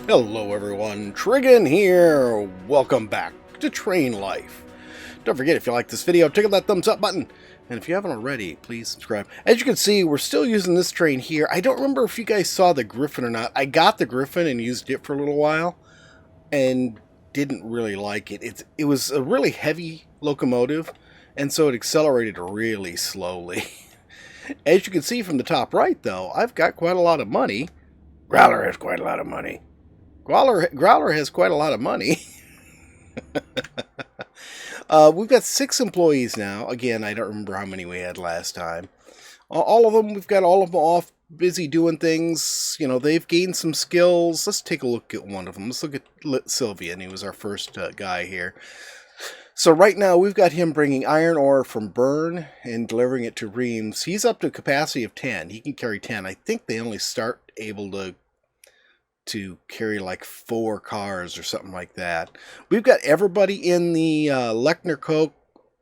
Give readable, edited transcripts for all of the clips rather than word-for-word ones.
Hello everyone, Trigan here. Welcome back to Train Life. Don't forget, if you like this video, tickle that thumbs up button. And if you haven't already, please subscribe. As you can see, we're still using this train here. I don't remember if you guys saw the Griffin or not. I got the Griffin and used it for a little while and didn't really like it. It was a really heavy locomotive, and so it accelerated really slowly. As you can see from the top right, though, I've got quite a lot of money. Growler has quite a lot of money. Growler has quite a lot of money. We've got 6 employees now. Again, I don't remember how many we had last time. All of them, we've got all of them off, busy doing things. You know, they've gained some skills. Let's take a look at one of them. Let's look at Sylvian. He was our first guy here. So right now, we've got him bringing iron ore from Burn and delivering it to Reims. He's up to a capacity of 10. He can carry 10. I think they only start able to carry like 4 cars or something like that. We've got everybody in the Lechner Koch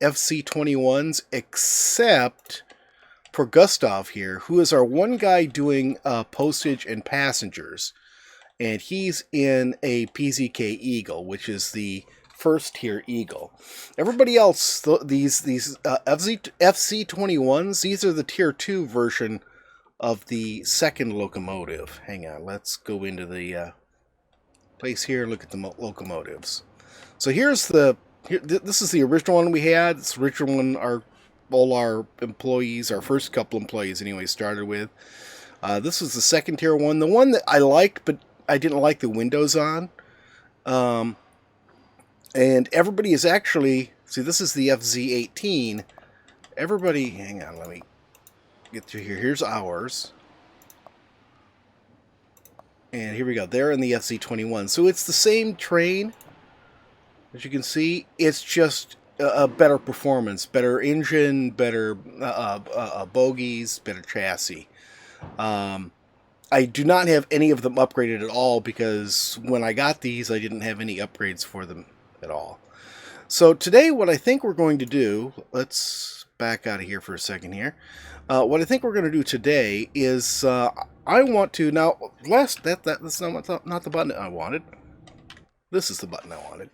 FC21s except for Gustav here, who is our one guy doing postage and passengers. And he's in a PZK Eagle, which is the first tier Eagle. Everybody else, these FC21s, these are the tier 2 version of the second locomotive. Hang on, let's go into the place here and look at the locomotives. So this is the original one we had. It's the original one all our employees, our first couple employees anyway, started with. This was the second tier one, the one that I liked, but I didn't like the windows on. And everybody is actually, see, this is the FZ18. Everybody, hang on, let me get through here. Here's ours. And here we go. They're in the FC21. So it's the same train. As you can see, it's just a better performance, better engine, better bogies, better chassis. I do not have any of them upgraded at all because when I got these, I didn't have any upgrades for them at all. So today, what I think we're going to do, let's back out of here for a second here. What I think we're going to do today is I want to now. That's not the button I wanted. This is the button I wanted.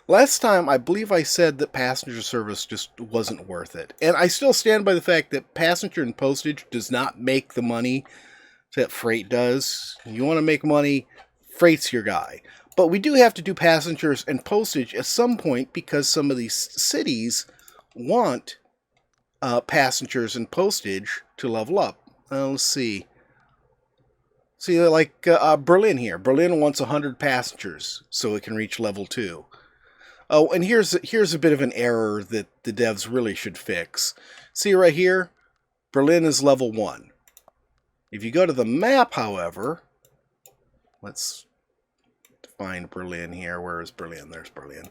Last time, I believe I said that passenger service just wasn't worth it, and I still stand by the fact that passenger and postage does not make the money that freight does. You want to make money, freight's your guy. But we do have to do passengers and postage at some point because some of these cities want passengers and postage to level up. Let's see. See, like Berlin here. Berlin wants 100 passengers so it can reach level 2. Oh, and here's a bit of an error that the devs really should fix. See right here? Berlin is level 1. If you go to the map, however, let's find Berlin here. Where is Berlin? There's Berlin.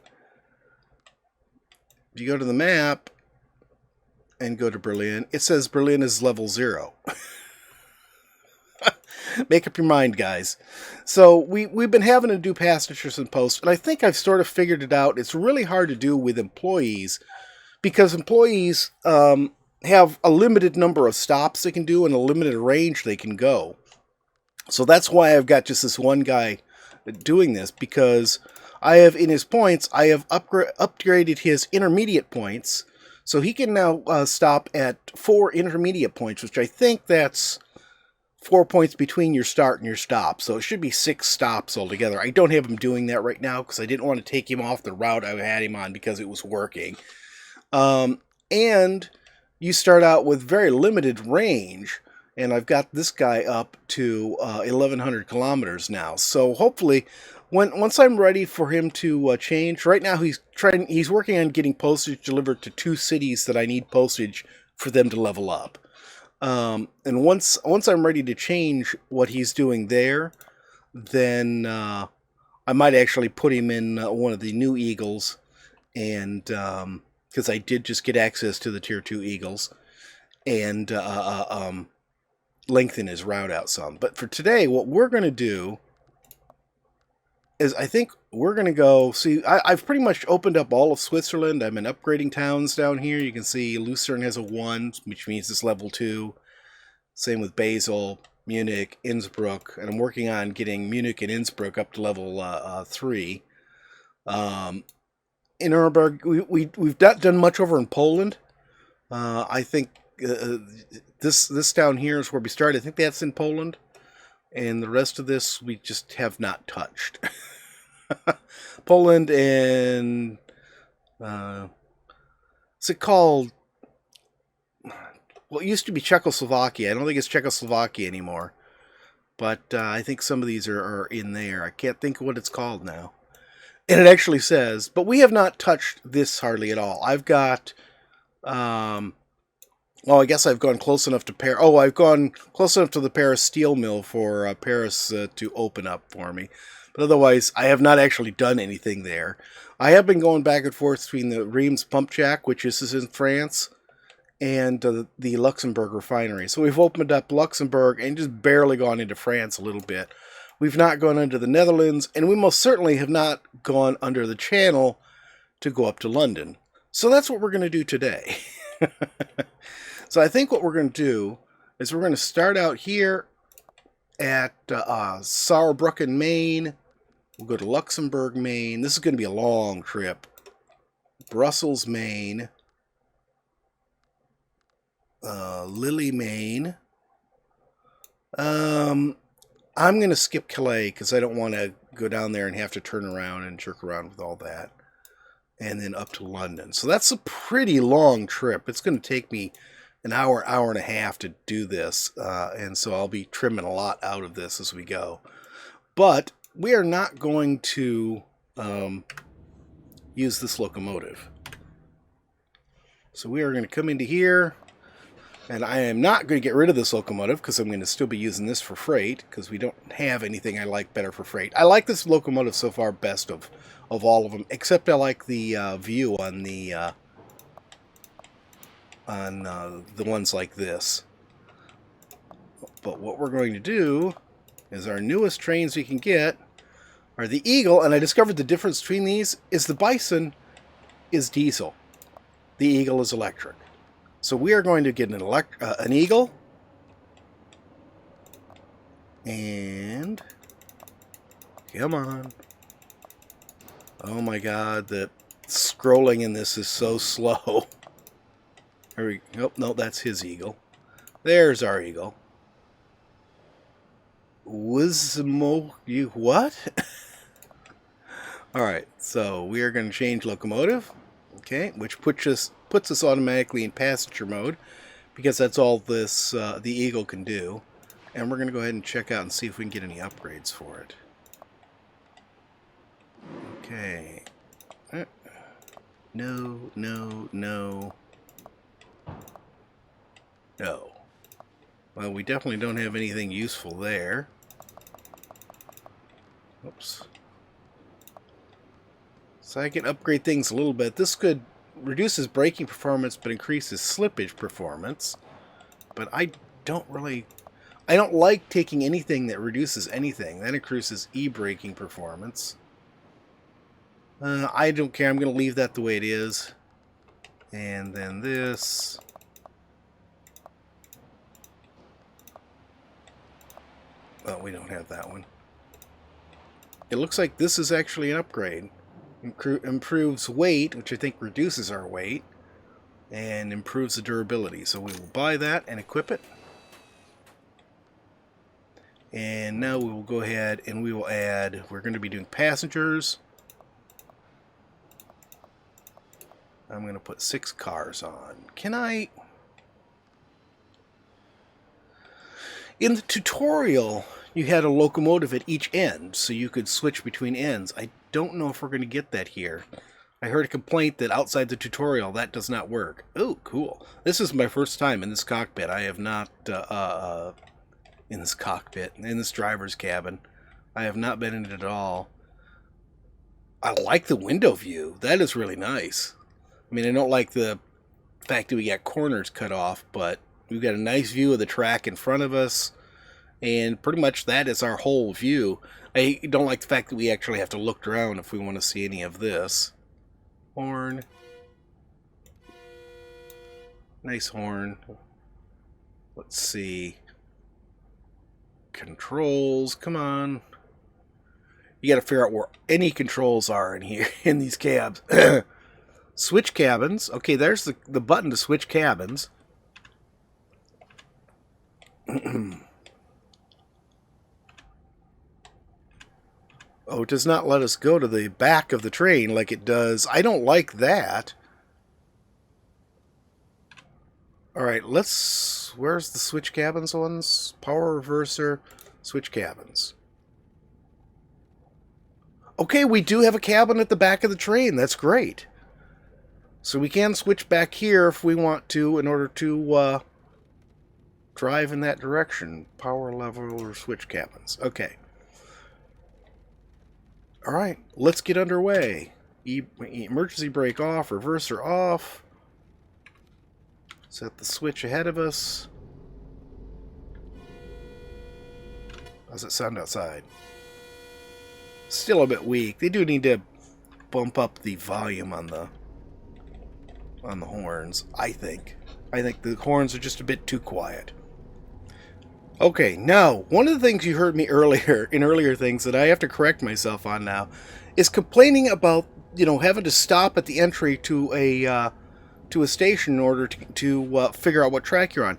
If you go to the map and go to Berlin, it says Berlin is level 0. Make up your mind, guys. So we've been having to do passengers and posts, and I think I've sort of figured it out. It's really hard to do with employees because employees have a limited number of stops they can do and a limited range they can go. So that's why I've got just this one guy doing this, because I have in his points, I have upgraded his intermediate points, so he can now stop at 4 intermediate points, which I think that's 4 points between your start and your stop. So it should be 6 stops altogether. I don't have him doing that right now because I didn't want to take him off the route I had him on because it was working. And you start out with very limited range, and I've got this guy up to 1,100 kilometers now. So hopefully, once I'm ready for him to change, right now he's working on getting postage delivered to 2 cities that I need postage for them to level up. And once I'm ready to change what he's doing there, then I might actually put him in one of the new Eagles, and because I did just get access to the tier 2 Eagles, and lengthen his route out some. But for today, what we're going to do is I think we're going to go, see, I've pretty much opened up all of Switzerland. I've been upgrading towns down here. You can see Lucerne has a 1, which means it's level 2. Same with Basel. Munich, Innsbruck, and I'm working on getting Munich and Innsbruck up to level 3. In Nuremberg, we've not done much over in Poland. I think this down here is where we started. I think that's in Poland, and the rest of this we just have not touched. Poland and what's it called? Well, it used to be Czechoslovakia. I don't think it's Czechoslovakia anymore. But I think some of these are in there. I can't think of what it's called now. And it actually says, but we have not touched this hardly at all. I've got, I guess I've gone close enough to Paris. Oh, I've gone close enough to the Paris steel mill for Paris to open up for me. But otherwise, I have not actually done anything there. I have been going back and forth between the Reims pump jack, which is in France, and the Luxembourg refinery. So we've opened up Luxembourg and just barely gone into France a little bit. We've not gone into the Netherlands, and we most certainly have not gone under the Channel to go up to London. So that's what we're going to do today. So I think what we're going to do is we're going to start out here at Saarbrücken, Maine. We'll go to Luxembourg, Maine. This is going to be a long trip. Brussels, Maine. Lille, Maine. I'm going to skip Calais because I don't want to go down there and have to turn around and jerk around with all that. And then up to London. So that's a pretty long trip. It's going to take me an hour, hour and a half to do this. And so I'll be trimming a lot out of this as we go. But we are not going to use this locomotive. So we are going to come into here. And I am not going to get rid of this locomotive because I'm going to still be using this for freight because we don't have anything I like better for freight. I like this locomotive so far best of all of them, except I like the view on the ones like this. But what we're going to do is our newest trains we can get are the Eagle, and I discovered the difference between these is the Bison is diesel. The Eagle is electric. So we are going to get an Eagle, and come on. Oh my God, the scrolling in this is so slow. There we go. Oh, no, that's his Eagle. There's our Eagle. Wizmo, you what? All right, so we are going to change locomotive. Okay, which puts us automatically in passenger mode because that's all this the Eagle can do. And we're going to go ahead and check out and see if we can get any upgrades for it. Okay. No, no, no. No. Well, we definitely don't have anything useful there. Oops. So I can upgrade things a little bit. This could reduces braking performance but increases slippage performance. But I don't like taking anything that reduces anything. That increases e-braking performance. I don't care. I'm going to leave that the way it is. And then this. Well, we don't have that one. It looks like this is actually an upgrade. Improves weight, which I think reduces our weight, and improves the durability. So we will buy that and equip it. And now we will go ahead and we will add, we're going to be doing passengers. I'm going to put 6 cars on. Can I... In the tutorial, you had a locomotive at each end, so you could switch between ends. I don't know if we're going to get that here. I heard a complaint that outside the tutorial, that does not work. Oh, cool. This is my first time in this cockpit. I have not, in this cockpit, in this driver's cabin. I have not been in it at all. I like the window view. That is really nice. I mean, I don't like the fact that we got corners cut off, but we've got a nice view of the track in front of us, and pretty much that is our whole view. I don't like the fact that we actually have to look around if we want to see any of this. Horn. Nice horn. Let's see. Controls, come on. You got to figure out where any controls are in here, in these cabs. Switch cabins. Okay, there's the button to switch cabins. Oh, it does not let us go to the back of the train like it does. I don't like that. Alright, let's... Where's the switch cabins ones? Power reverser, switch cabins. Okay, we do have a cabin at the back of the train. That's great. So we can switch back here if we want to in order to drive in that direction. Power level or switch cabins. Okay. Alright, let's get underway. Emergency brake off, reverser off. Set the switch ahead of us. How's it sound outside? Still a bit weak. They do need to bump up the volume on the horns, I think. I think the horns are just a bit too quiet. Okay, now, one of the things you heard me earlier, in earlier things that I have to correct myself on now, is complaining about, having to stop at the entry to a station in order to figure out what track you're on.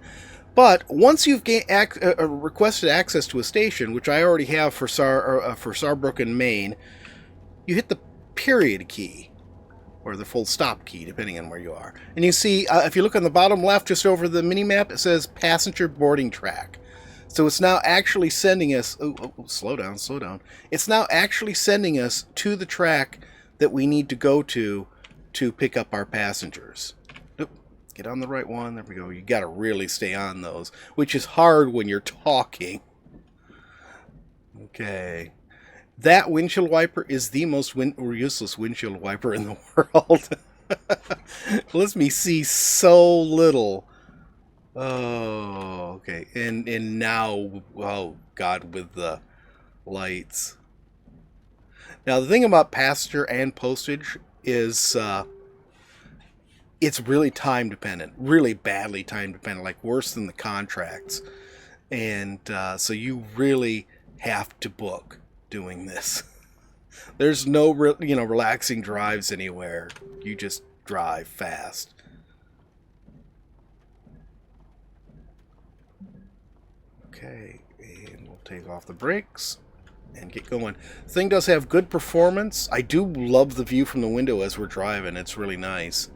But once you've requested access to a station, which I already have for Saarbrücken, Maine, you hit the period key, or the full stop key, depending on where you are. And you see, if you look on the bottom left, just over the mini-map, it says passenger boarding track. So it's now actually sending us... slow down. It's now actually sending us to the track that we need to go to pick up our passengers. Get on the right one. There we go. You got to really stay on those, which is hard when you're talking. Okay. That windshield wiper is the most useless windshield wiper in the world. Lets me see so little. Oh, okay. And now, oh God, with the lights. Now, the thing about passenger and postage is it's really time dependent, really badly time dependent, like worse than the contracts. And so you really have to book doing this. There's no relaxing drives anywhere. You just drive fast. Okay, and we'll take off the brakes and get going. The thing does have good performance. I do love the view from the window as we're driving. It's really nice.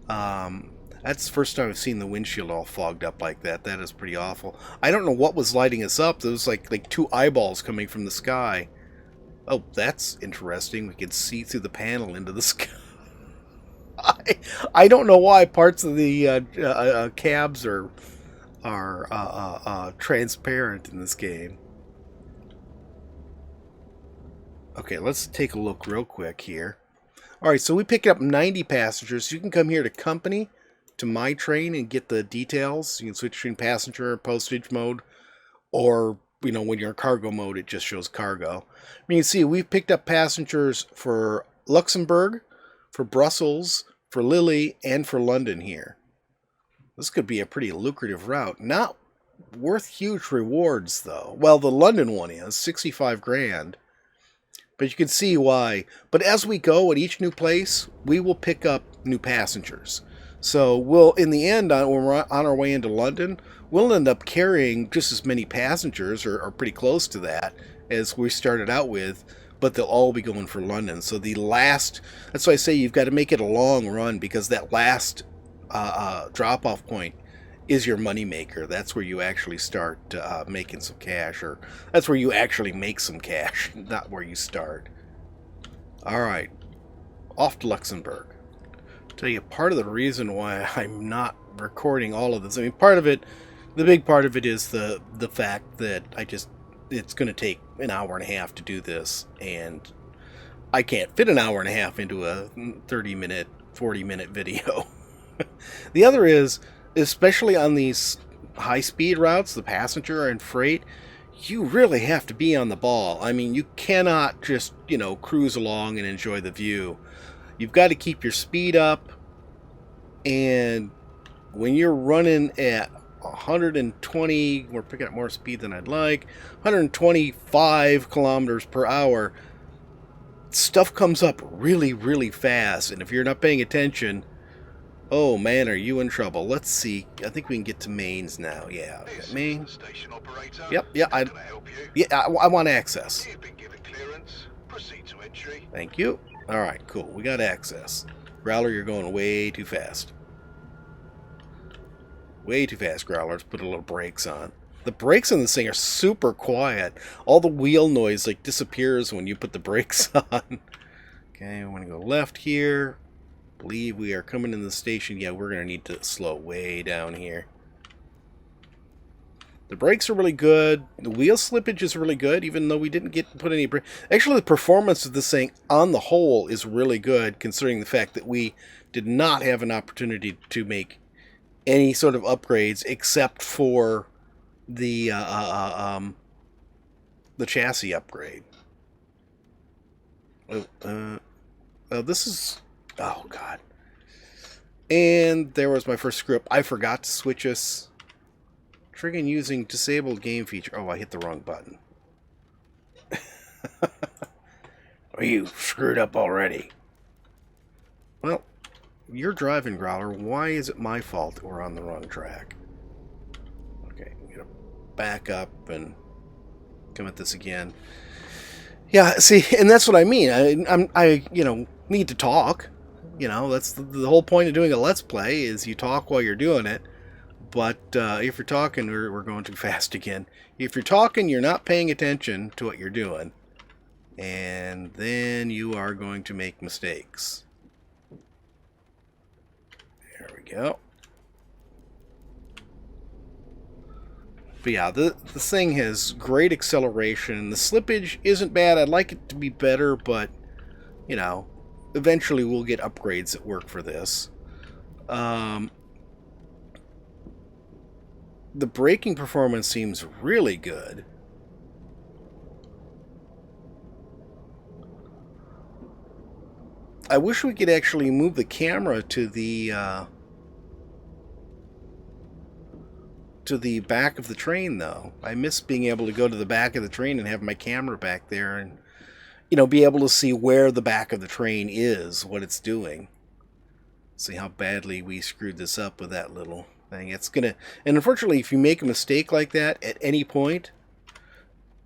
That's the first time I've seen the windshield all fogged up like that. That is pretty awful. I don't know what was lighting us up. There was like two eyeballs coming from the sky. Oh, that's interesting. We can see through the panel into the sky. I don't know why parts of the cabs are transparent in this game. Okay, let's take a look real quick here. Alright, so we picked up 90 passengers. You can come here to company, to my train, and get the details. You can switch between passenger and postage mode, or, when you're in cargo mode, it just shows cargo. You can see we've picked up passengers for Luxembourg, for Brussels, for Lille, and for London here. This could be a pretty lucrative route. Not worth huge rewards, though. Well, the London one is 65 grand. But you can see why. But as we go at each new place, we will pick up new passengers. So we'll, in the end, when we're on our way into London, we'll end up carrying just as many passengers, or pretty close to that, as we started out with. But they'll all be going for London. So the last, that's why I say you've got to make it a long run, because that last drop-off point is your money maker. That's where you actually start making some cash, or that's where you actually make some cash, not where you start. Alright, off to Luxembourg. I'll tell you, part of the reason why I'm not recording all of this, I mean, part of it, the big part of it is the fact that it's going to take an hour and a half to do this, and I can't fit an hour and a half into a 30-minute, 40-minute video. The other is, especially on these high-speed routes, the passenger and freight, you really have to be on the ball. I mean, you cannot just, cruise along and enjoy the view. You've got to keep your speed up, and when you're running at 120, we're picking up more speed than I'd like, 125 kilometers per hour. Stuff comes up really, really fast, and if you're not paying attention, oh man, are you in trouble. Let's see. I think we can get to mains now. Yeah, main. Yep, yeah, I want access. Thank you. Alright, cool. We got access. Growler, you're going way too fast. Way too fast, Growler. Let's put a little brakes on. The brakes on this thing are super quiet. All the wheel noise like disappears when you put the brakes on. Okay, I'm going to go left here. Believe we are coming in the station. Yeah, we're going to need to slow way down here. The brakes are really good. The wheel slippage is really good, even though we didn't get to put any brake. Actually, the performance of this thing on the whole is really good, considering the fact that we did not have an opportunity to make any sort of upgrades except for the chassis upgrade. This is... Oh, God. And there was my first screw up. I forgot to switch us. Trigan using disabled game feature. Oh, I hit the wrong button. Oh, you screwed up already. Well, you're driving, Growler. Why is it my fault that we're on the wrong track? Okay, I'm gonna back up and come at this again. Yeah, see, and that's what I mean. I need to talk. You know, that's the whole point of doing a Let's Play, is you talk while you're doing it. But if you're talking, we're going too fast again. If you're talking, you're not paying attention to what you're doing. And then you are going to make mistakes. There we go. But yeah, this thing has great acceleration. The slippage isn't bad. I'd like it to be better, but, you know, eventually we'll get upgrades that work for this. The braking performance seems really good. I wish we could actually move the camera to the back of the train, though. I miss being able to go to the back of the train and have my camera back there and, you know, be able to see where the back of the train is, what it's doing. See how badly we screwed this up with that little thing. It's gonna, and unfortunately, if you make a mistake like that at any point,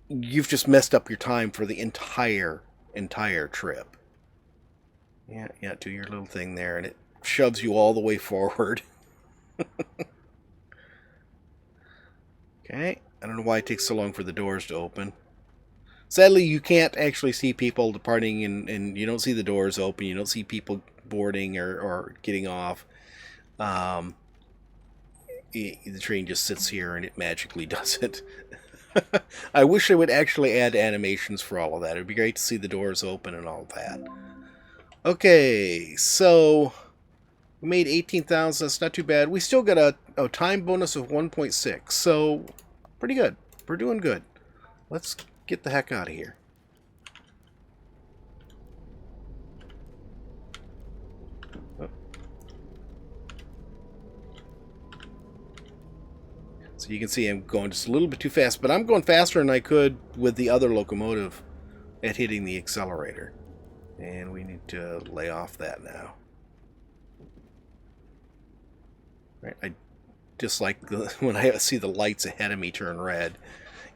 you've just messed up your time for the entire trip. Yeah, do your little thing there, and it shoves you all the way forward. Okay, I don't know why it takes so long for the doors to open. Sadly, you can't actually see people departing, and you don't see the doors open. You don't see people boarding or getting off. The train just sits here and it magically does it. I wish they would actually add animations for all of that. It would be great to see the doors open and all of that. Okay, so we made 18,000. That's not too bad. We still got a time bonus of 1.6, so pretty good. We're doing good. Let's get the heck out of here. So you can see I'm going just a little bit too fast, but I'm going faster than I could with the other locomotive at hitting the accelerator. And we need to lay off that now. Right, I dislike when I see the lights ahead of me turn red.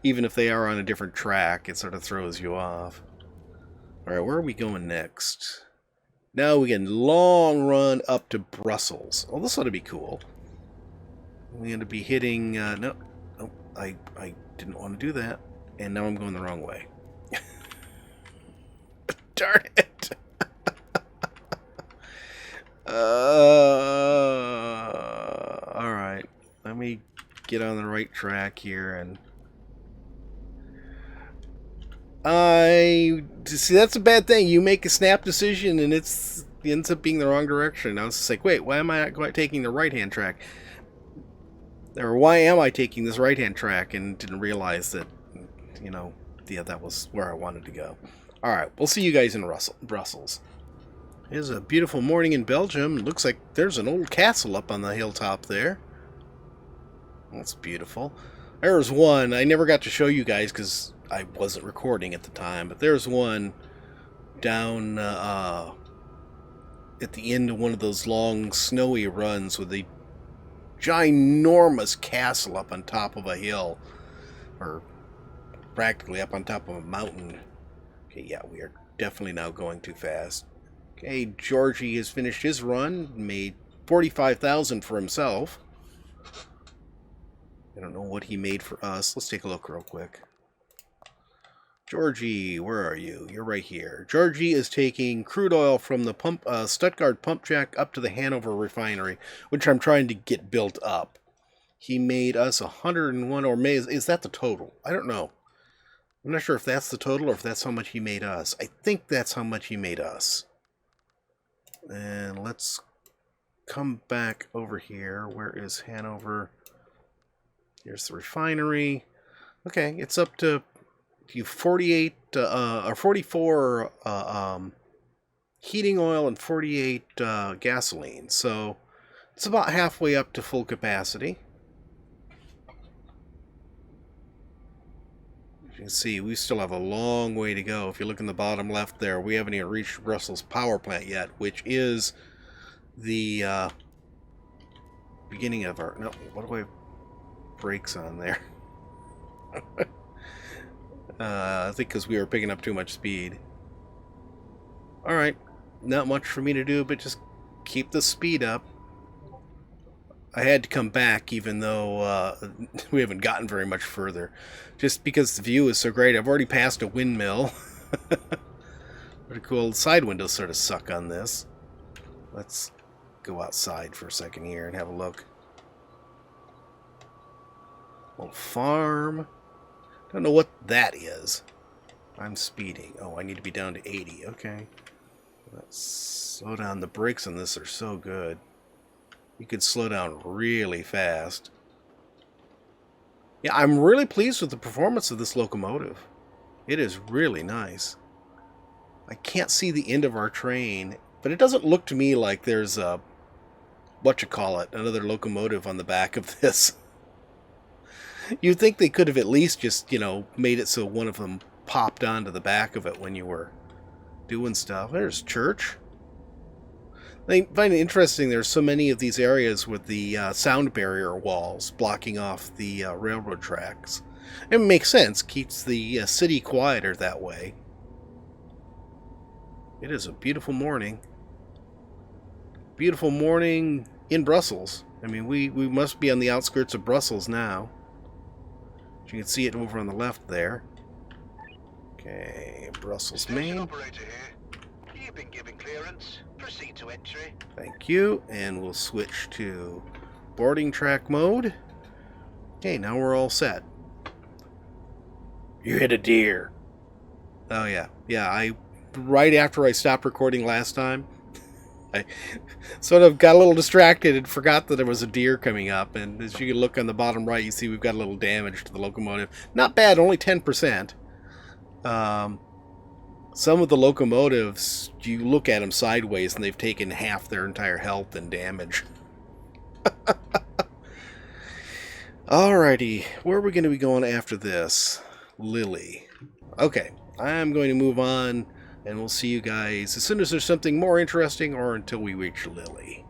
Even if they are on a different track, it sort of throws you off. Alright, where are we going next? Now we can long run up to Brussels. Oh, this ought to be cool. We're going to be hitting... no, I didn't want to do that. And now I'm going the wrong way. Darn it! Alright. Let me get on the right track here and... See, that's a bad thing. You make a snap decision and it ends up being the wrong direction. I was just like, wait, why am I not taking the right-hand track? Or why am I taking this right-hand track and didn't realize that, you know, yeah, that was where I wanted to go. Alright, we'll see you guys in Brussels. It's a beautiful morning in Belgium. It looks like there's an old castle up on the hilltop there. That's beautiful. There's one. I never got to show you guys because I wasn't recording at the time, but there's one down at the end of one of those long snowy runs with a ginormous castle up on top of a hill, or practically up on top of a mountain. Okay, yeah, we are definitely now going too fast. Okay, Georgie has finished his run, made 45,000 for himself. I don't know what he made for us. Let's take a look real quick. Georgie, where are you? You're right here. Georgie is taking crude oil from the Stuttgart pump jack up to the Hanover refinery, which I'm trying to get built up. He made us 101, or is that the total? I don't know. I'm not sure if that's the total or if that's how much he made us. I think that's how much he made us. And let's come back over here. Where is Hanover? Here's the refinery. Okay, it's up to 48 or 44 heating oil and 48 gasoline. So it's about halfway up to full capacity. As you can see, we still have a long way to go. If you look in the bottom left there, we haven't even reached Brussels power plant yet, which is the beginning of our... No, what do I have brakes on there? I think because we were picking up too much speed. Alright, not much for me to do, but just keep the speed up. I had to come back even though we haven't gotten very much further. Just because the view is so great. I've already passed a windmill. Pretty cool. The side windows sort of suck on this. Let's go outside for a second here and have a look. Little farm. Don't know what that is. I'm speeding. Oh, I need to be down to 80. Okay. Let's slow down. The brakes on this are so good. You could slow down really fast. Yeah, I'm really pleased with the performance of this locomotive. It is really nice. I can't see the end of our train, but it doesn't look to me like there's a, another locomotive on the back of this. You'd think they could have at least just, made it so one of them popped onto the back of it when you were doing stuff. There's church. I find it interesting there's so many of these areas with the sound barrier walls blocking off the railroad tracks. It makes sense. Keeps the city quieter that way. It is a beautiful morning. Beautiful morning in Brussels. I mean, we must be on the outskirts of Brussels now. You can see it over on the left there. Okay, Brussels, Main. Operator here. You've been given clearance. Proceed to entry. Thank you, and we'll switch to boarding track mode. Okay, now we're all set. You hit a deer. Oh yeah, right after I stopped recording last time, I sort of got a little distracted and forgot that there was a deer coming up. And as you can look on the bottom right, you see we've got a little damage to the locomotive. Not bad, only 10%. Some of the locomotives, you look at them sideways and they've taken half their entire health and damage. Alrighty, where are we going to be going after this? Lily. Okay, I'm going to move on, and we'll see you guys as soon as there's something more interesting or until we reach Lily.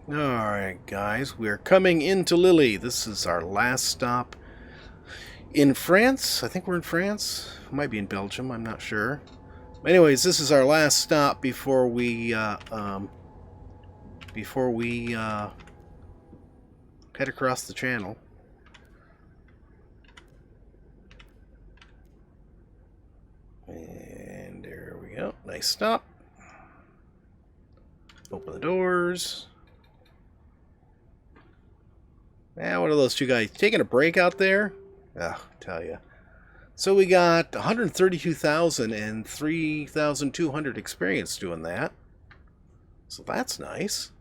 Alright, guys, we're coming into Lily. This is our last stop in France. I think we're in France. Might be in Belgium, I'm not sure. Anyways, this is our last stop before we head across the channel. And there we go. Nice stop. Open the doors. One of those two guys taking a break out there. Tell ya. So we got 132,000 and 3,200 experience doing that. So that's nice.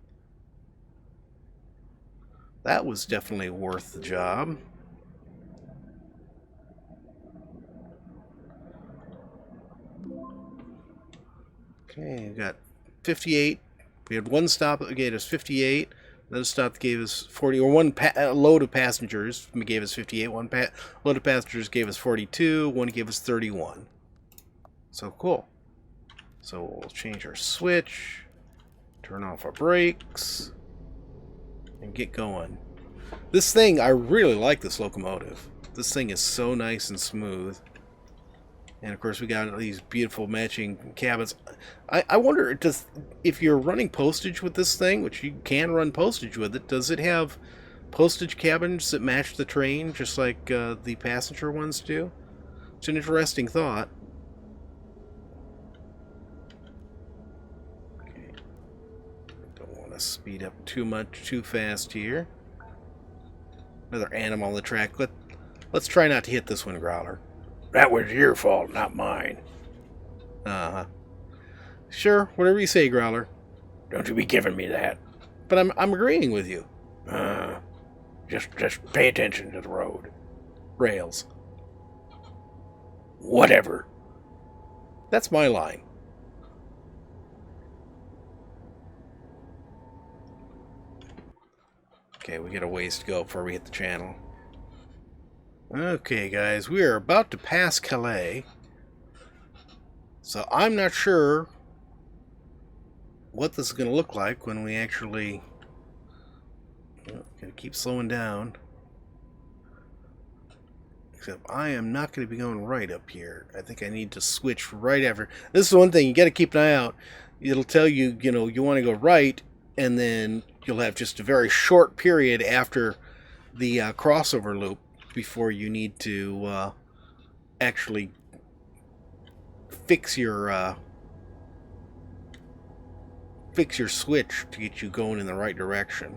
That was definitely worth the job. Okay, we got 58. We had one stop that gave us 58. Another stop gave us 40, or one load of passengers gave us 58. One load of passengers gave us 42. One gave us 31. So cool. So we'll change our switch, turn off our brakes, and get going. This thing, I really like this locomotive. This thing is so nice and smooth. And of course we got these beautiful matching cabins. I wonder, if you're running postage with this thing, which you can run postage with it, does it have postage cabins that match the train just like the passenger ones do? It's an interesting thought. Okay. Don't want to speed up too much too fast here. Another animal on the track. Let's try not to hit this one, Growler. That was your fault, not mine. Uh-huh. Sure, whatever you say, Growler. Don't you be giving me that. But I'm agreeing with you. Just pay attention to the road. Rails. Whatever. That's my line. Okay, we got a ways to go before we hit the channel. Okay, guys, we are about to pass Calais. So I'm not sure what this is going to look like when we actually... Gotta keep slowing down. Except I am not going to be going right up here. I think I need to switch right after. This is one thing, you got to keep an eye out. It'll tell you, you want to go right, and then you'll have just a very short period after the crossover loop before you need to actually fix your switch to get you going in the right direction.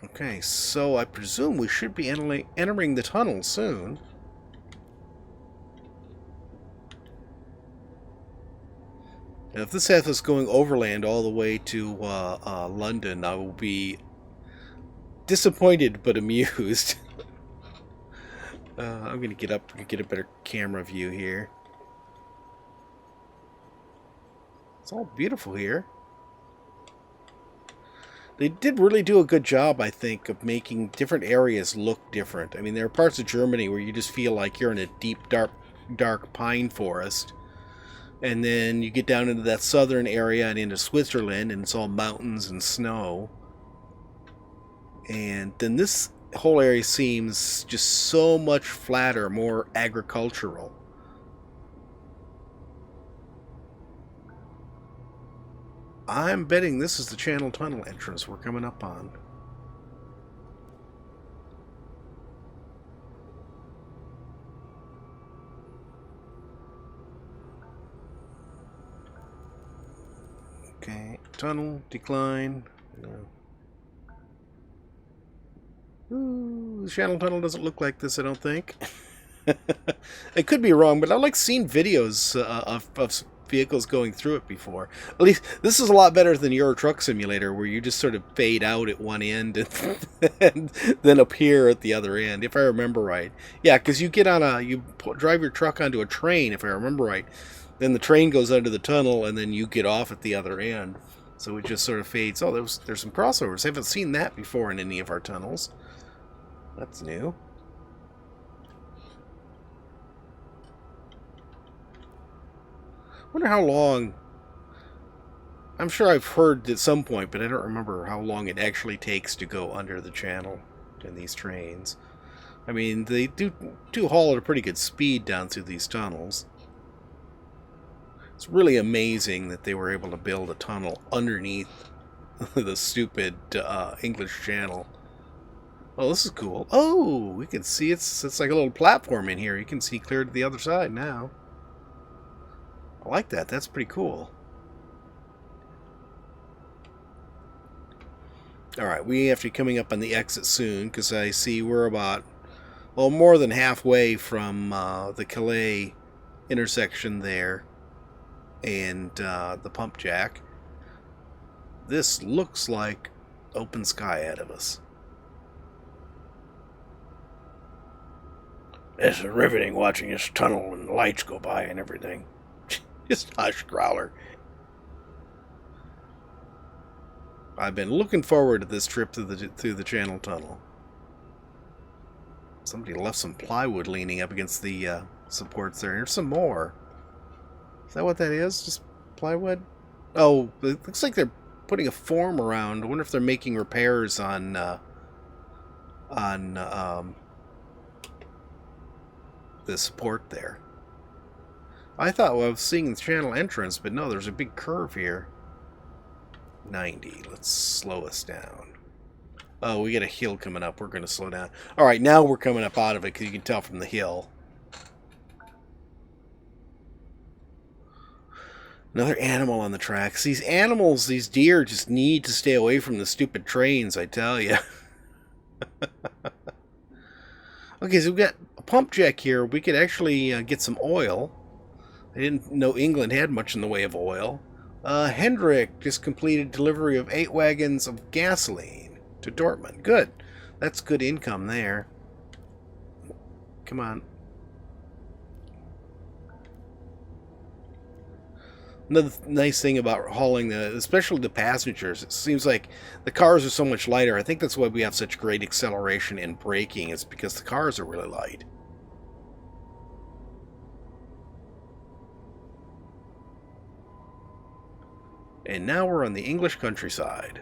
Okay, so I presume we should be entering the tunnel soon. Now, if this has us going overland all the way to London, I will be disappointed but amused. I'm going to get up and get a better camera view here. It's all beautiful here. They did really do a good job, I think, of making different areas look different. I mean, there are parts of Germany where you just feel like you're in a deep, dark pine forest. And then you get down into that southern area and into Switzerland, and it's all mountains and snow. And then this whole area seems just so much flatter, more agricultural. I'm betting this is the Channel Tunnel entrance we're coming up on. Okay, tunnel, decline. Ooh, the Channel Tunnel doesn't look like this, I don't think. I could be wrong, but I've like seen videos of vehicles going through it before. At least this is a lot better than Euro Truck Simulator, where you just sort of fade out at one end and then appear at the other end, if I remember right. Yeah, because you get on you drive your truck onto a train, if I remember right. Then the train goes under the tunnel, and then you get off at the other end. So it just sort of fades. Oh, there's some crossovers. I haven't seen that before in any of our tunnels. That's new. Wonder how long... I'm sure I've heard at some point, but I don't remember how long it actually takes to go under the channel in these trains. I mean, they do haul at a pretty good speed down through these tunnels. It's really amazing that they were able to build a tunnel underneath the stupid English Channel. Oh, this is cool. Oh, we can see it's like a little platform in here. You can see clear to the other side now. I like that. That's pretty cool. Alright, we have to be coming up on the exit soon, because I see we're about, well, more than halfway from the Calais intersection there and the pump jack. This looks like open sky ahead of us. This is riveting watching this tunnel and the lights go by and everything. Just hush, Growler. I've been looking forward to this trip through the Channel Tunnel. Somebody left some plywood leaning up against the supports there. Here's some more. Is that what that is? Just plywood? Oh, it looks like they're putting a form around. I wonder if they're making repairs on the support there. I thought I was seeing the channel entrance, but no, there's a big curve here. 90. Let's slow us down. Oh, we got a hill coming up. We're going to slow down. Alright, now we're coming up out of it because you can tell from the hill. Another animal on the tracks. These animals, these deer, just need to stay away from the stupid trains, I tell you. Okay, so we've got a pump jack here. We could actually get some oil. I didn't know England had much in the way of oil. Hendrik just completed delivery of 8 wagons of gasoline to Dortmund. Good. That's good income there. Come on. Another nice thing about hauling, especially the passengers, it seems like the cars are so much lighter. I think that's why we have such great acceleration and braking. It's because the cars are really light. And now we're on the English countryside.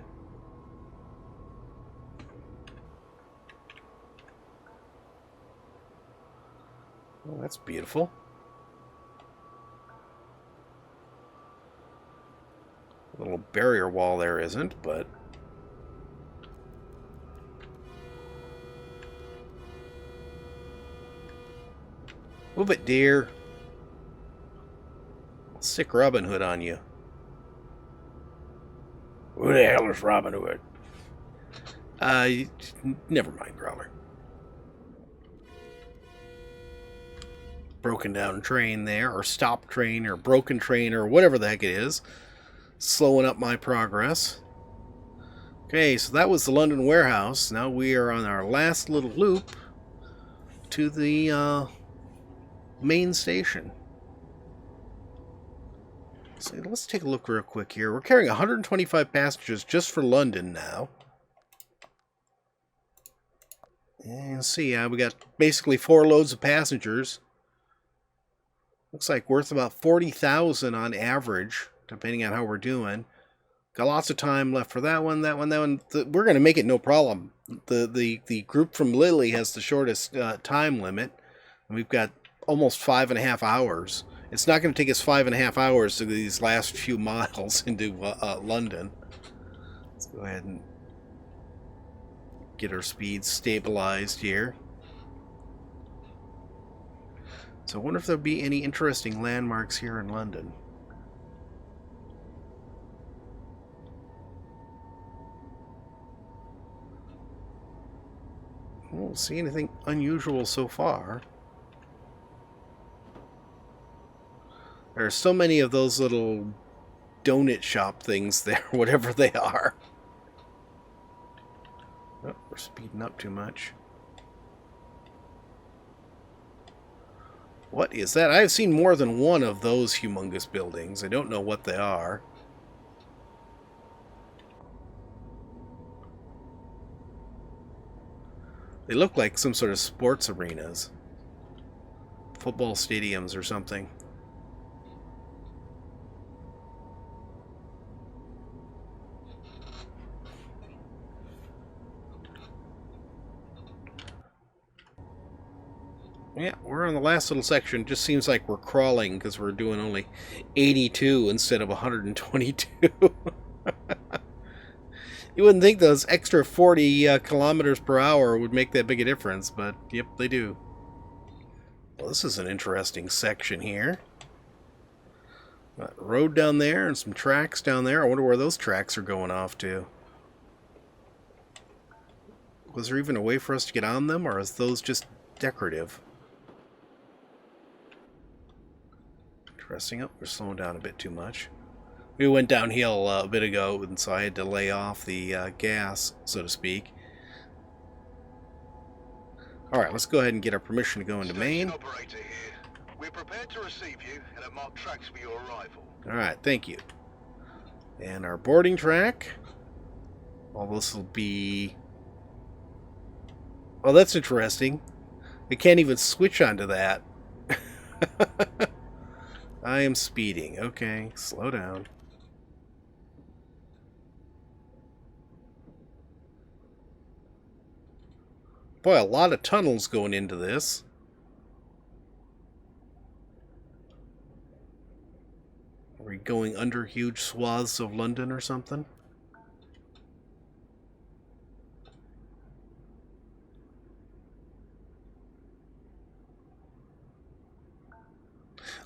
Oh, that's beautiful. A little barrier wall there isn't, but... Move it, dear. I'll stick Robin Hood on you. Who the hell is Robin Hood? Never mind, Growler. Broken down train there, or stop train, or broken train, or whatever the heck it is. Slowing up my progress. Okay, so that was the London warehouse. Now we are on our last little loop to the main station. So let's take a look real quick here. We're carrying 125 passengers just for London now. And see, we got basically 4 loads of passengers. Looks like worth about 40,000 on average, depending on how we're doing. Got lots of time left for that one, that one, that one. We're going to make it no problem. The group from Lily has the shortest time limit. We've got almost 5.5 hours. It's not going to take us 5.5 hours to these last few miles into London. Let's go ahead and get our speed stabilized here. So I wonder if there'll be any interesting landmarks here in London. I don't see anything unusual so far. There are so many of those little donut shop things there, whatever they are. Oh, we're speeding up too much. What is that? I've seen more than one of those humongous buildings. I don't know what they are. They look like some sort of sports arenas. Football stadiums or something. Yeah, we're on the last little section. Just seems like we're crawling because we're doing only 82 instead of 122. You wouldn't think those extra 40 kilometers per hour would make that big a difference, but yep, they do. Well, this is an interesting section here. Got a road down there and some tracks down there. I wonder where those tracks are going off to. Was there even a way for us to get on them, or is those just decorative? Interesting. Oh, we're slowing down a bit too much. We went downhill a bit ago, and so I had to lay off the gas, so to speak. Alright, let's go ahead and get our permission to go into Maine. Operator here. We're prepared to receive you and have marked tracks for your arrival. Alright, thank you. And our boarding track. All this will be... Oh, that's interesting. I can't even switch onto that. I am speeding. Okay, slow down. Boy, a lot of tunnels going into this. Are we going under huge swaths of London or something?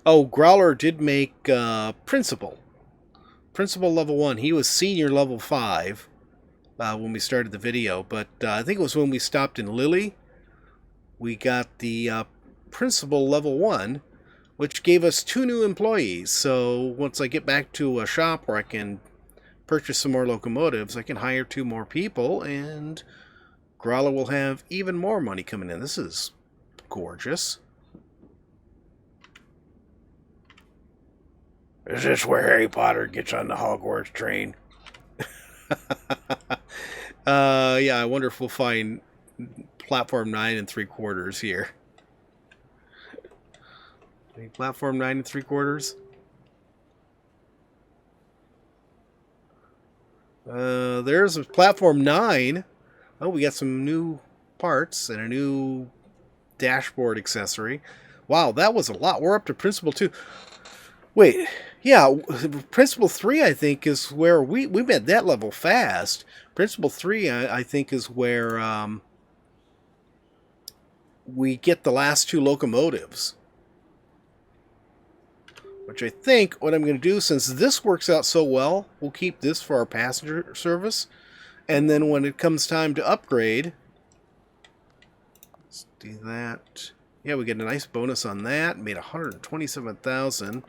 Oh, Growler did make Principal. Principal level 1. He was Senior level 5 when we started the video. But I think it was when we stopped in Lily. We got the Principal level 1, which gave us 2 new employees. So once I get back to a shop where I can purchase some more locomotives, I can hire 2 more people, and Growler will have even more money coming in. This is gorgeous. Is this where Harry Potter gets on the Hogwarts train? Yeah, I wonder if we'll find platform 9 3/4 here. Platform 9 3/4? There's a platform 9. Oh, we got some new parts and a new dashboard accessory. Wow, that was a lot. We're up to Principal 2. Wait, yeah, Principal 3, I think, is where we met that level fast. Principal 3, I think, is where we get the last 2 locomotives. Which I think what I'm going to do, since this works out so well, we'll keep this for our passenger service. And then when it comes time to upgrade, let's do that. Yeah, we get a nice bonus on that. Made 127,000.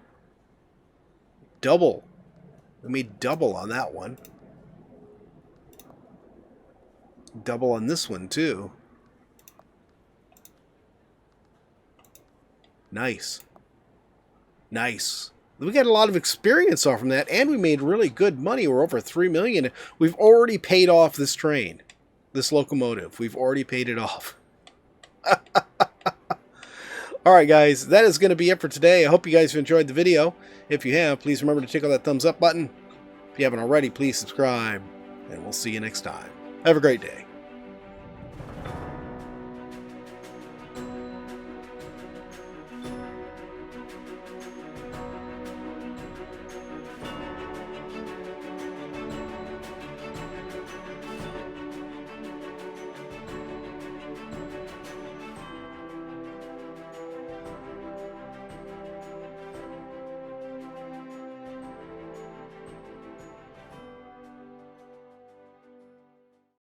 Double. We made double on that one. Double on this one, too. Nice. Nice. We got a lot of experience off from that, and we made really good money. We're over 3 million. We've already paid off this train, this locomotive. We've already paid it off. Alright guys, that is going to be it for today. I hope you guys have enjoyed the video. If you have, please remember to tickle that thumbs up button. If you haven't already, please subscribe. And we'll see you next time. Have a great day.